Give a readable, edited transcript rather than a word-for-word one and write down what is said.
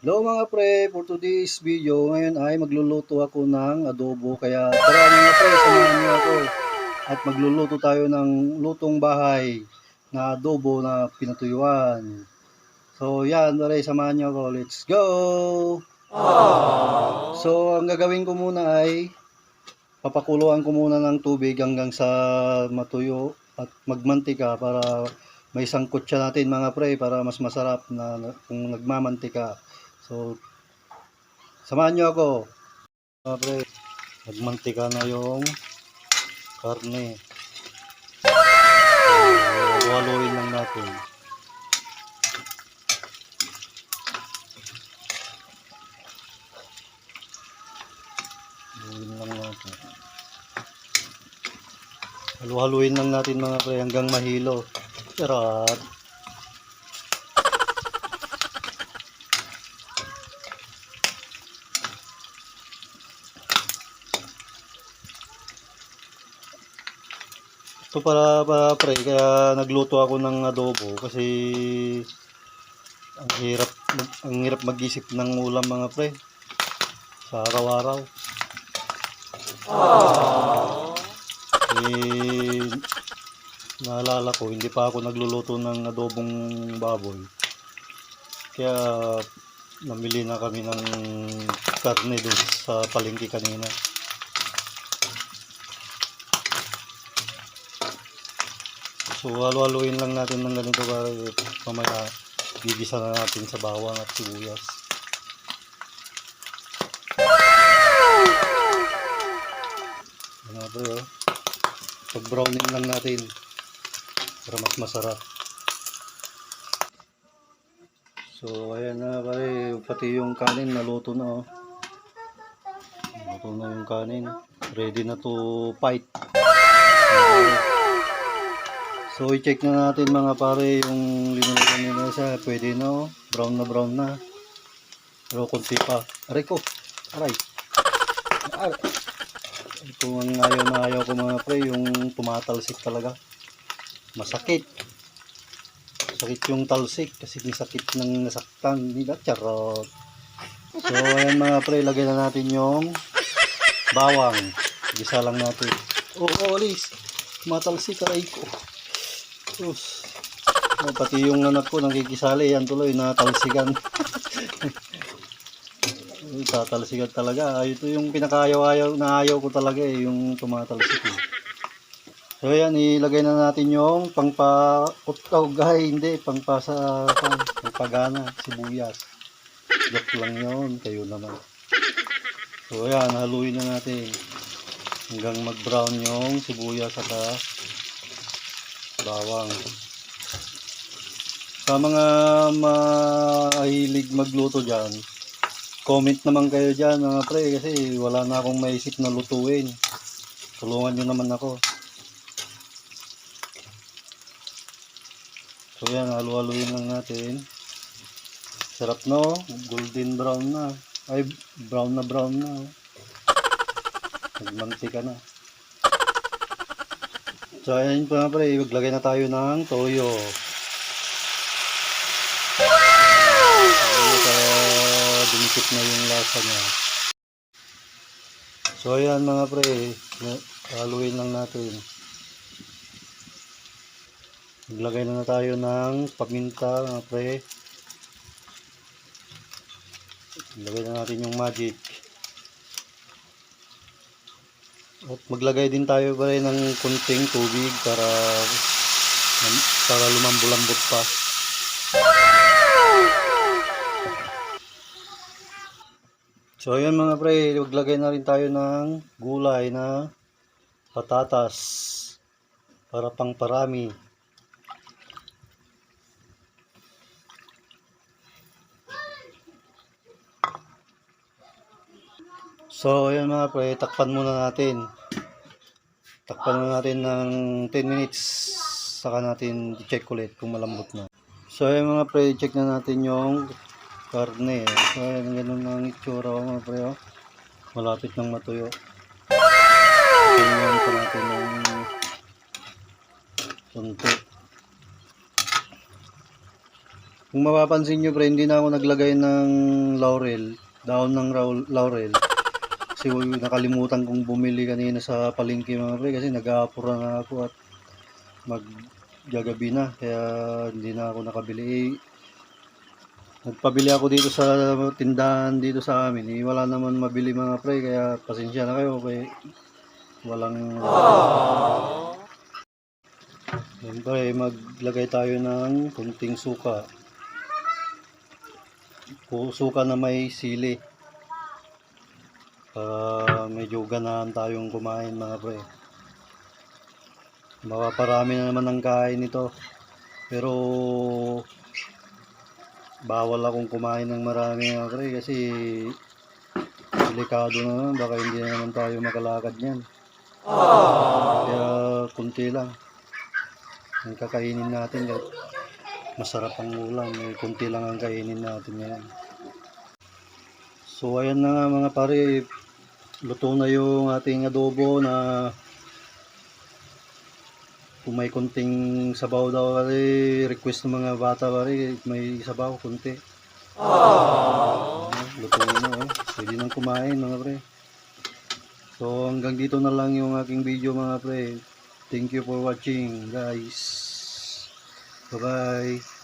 Hello mga pre, for today's video, ngayon ay magluluto ako ng adobo. Kaya tara mga pre, samahan niyo ako. At magluluto tayo ng lutong bahay na adobo na pinatuyuan. So yan, pre, samahan niyo ako. Let's go! So ang gagawin ko muna ay papakuluan ko muna ng tubig hanggang sa matuyo at magmantika para may sangkot siya natin mga pre para mas masarap na kung nagmamantika. So samahan nyo ako mga pre, nagmantika na yung karne. So, haluin lang natin. Halu-haluin lang natin mga pre hanggang mahilo. Charot. Ito para pre, kaya nagluto ako ng adobo kasi ang hirap mag-isip ng ulam mga pre sa araw-araw. Naalala ko, hindi pa ako nagluluto ng adobong baboy. Kaya namili na kami ng karne doon sa palengke kanina. So halu-haluin lang natin ng ganito para mamaya gigisa na natin sa bawang at sibuyas. Ano bro, pag-browning lang natin para mas masarap. So ayan na pare, pati yung kanin naluto na oh. Naluto na yung kanin. Ready na to fight. So i-check na natin mga pare yung linulutan nila siya. Pwede na oh. Brown na. Pero konti pa. Aray ko. Aray. Ito ang ayaw ko mga pre, yung tumatalsik talaga. Masakit. Sakit yung talsik kasi sakit ng nasaktan. Hindi na charot. So ayan mga pre, lagay na natin yung bawang. Gisa lang natin. Alis. Tumatalsik aray ko. Pati yung anak ko nakikisali, yan tuloy natalsikan. Tatalsikan talaga. Ito yung pinakaayaw na ayaw ko talaga yung tumatalsik. So yan, ilagay na natin yung pangpagay, hindi, pangpagana, sibuyas. Joke lang yun, kayo naman. So yan, haluin na natin hanggang mag-brown yung sibuyas at bawang. Sa mga mahilig magluto dyan, comment naman kayo dyan mga pre kasi wala na akong maisip na lutuin. Tulungan nyo naman ako. So yan, halu-haluin lang natin. Sarap no, golden brown na. Ay, brown na. Nagmantika na. So ayan pa pre, maglagay na tayo ng toyo. Dumikit na yung lasa niya. So ayan mga pre, haluin lang natin. Maglagay na tayo ng paminta mga pre. Maglagay na natin yung magic. At maglagay din tayo pre ng kunting tubig para lumambot pa. So ayan mga pre, maglagay na rin tayo ng gulay na patatas para pangparami. So ayan mga pre, takpan muna natin. Takpan muna natin ng 10 minutes saka natin i-check ulit kung malambot na. So ayan mga pre, check na natin yung karne. So ayan, ganun ang itsura mga pre. Malapit nang matuyo. Tingnan pa natin ng konti. Kung mapapansin nyo pre, hindi na ako naglagay ng laurel, daon ng laurel. Kasi nakalimutan kong bumili kanina sa palengke mga pre, kasi nag-aapura na ako at maggagabi na, kaya hindi na ako nakabili. Nagpabili ako dito sa tindahan dito sa amin, wala naman mabili mga pre, kaya pasensya na kayo, okay? Walang siyempre maglagay tayo ng kunting suka. Suka na may sili. Para medyo ganahan tayong kumain mga pre. Mapaparami na naman ang kain nito. Pero bawal akong kumain ng marami mga pre kasi delikado na naman. Baka hindi na naman tayo makalakad niyan. Kaya kunti lang ang kakainin natin. Masarap ang ulam, kunti lang ang kainin natin ngayon. So ayan na nga mga pare, luto na yung ating adobo na kung may kunting sabaw daw kasi request ng mga bata pare, may sabaw kunti. Luto na pwede nang kumain mga pre. So hanggang dito na lang yung aking video mga pre. Thank you for watching guys. Bye bye.